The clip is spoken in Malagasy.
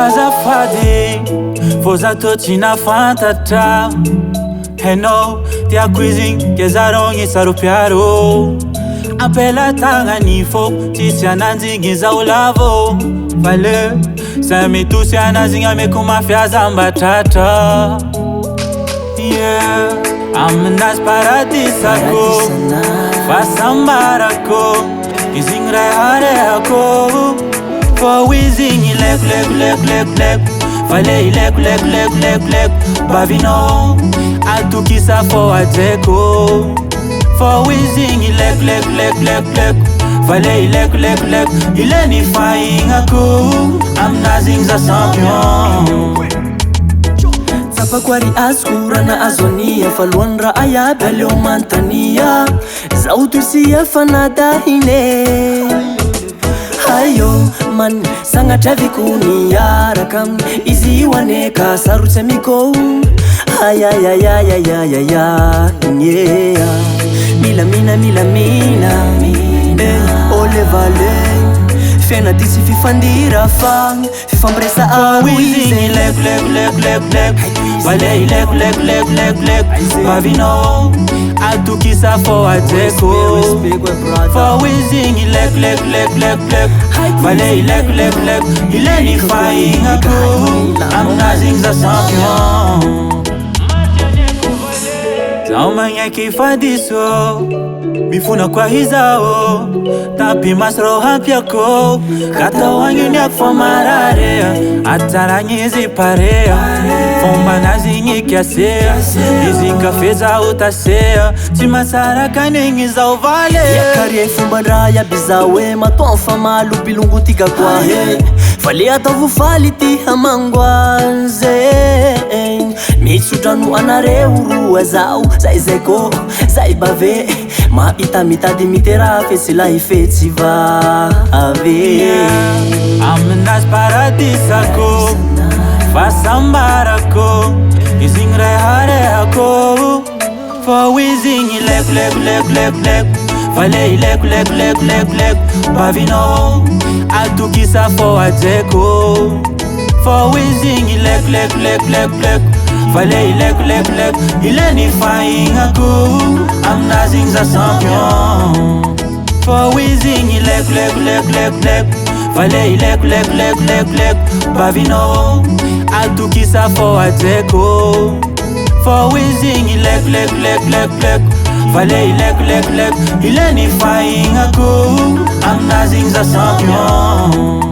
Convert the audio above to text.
Azafady fô za tô tsy nafantatra. Hainao tiako izy kezarogny saropiaro. Ampela-tagnany fô tsisy ananjigny zao lavo. Valeu zay mitosy anazigny ameko mafiazambatratra. Yeah, aminazy paradisako fasambarako izigny reharehako. Fô izigny lekoleko vale lekoleko bavinao atokisa fô ajeko. Fô izigny lekoleko vale lekoleko ileny fahignako aminazigny za champion. Zapakoary azoko rana azoania falohany raha iaby aleo mantania. Zaho tosia fanadahine ayo man sagnatra vikoniaraka izy io aneka sarotsy amiko. Ayayayayayaya yeah. Milamina ole vale fiaina ty sy fifandira fa fifampireasa aro izigny lekoleko vale lekoleko bavinao atokisa fô ajeko. Fô izigny lekoleko vale lekoleko ileny fahignako aminazigny za champion. Zaho magneky fadiso mifona kwa hizao tapi masro hampiako katao agniniako fa marare atsaragny izy parea fomba nazigny kiasea izy kafe zao tasea tsy masaraka anigny zao vale. Yakarie fomban-draha iaby zao e matoa fa malopilongo tika koa he vale ataovo faly ty hamangoaze. Mitsodrano anareo roa zao zay kô zay bave mitady mitera fetsy lahy fetsy vave. Aminazy paradisako fasambarako izigny reharehako. Fô izigny lekoleko vale lekoleko bavinao atokisa fô ajeko. Fô izigny lekoleko vale lekoleko ileny fahignako aminazigny za champion. Fô izigny lekoleko vale lekoleko bavinao atokisa fô ajeko. Fô izigny lekoleko vale lekoleko ileny fahignako aminazigny za champion.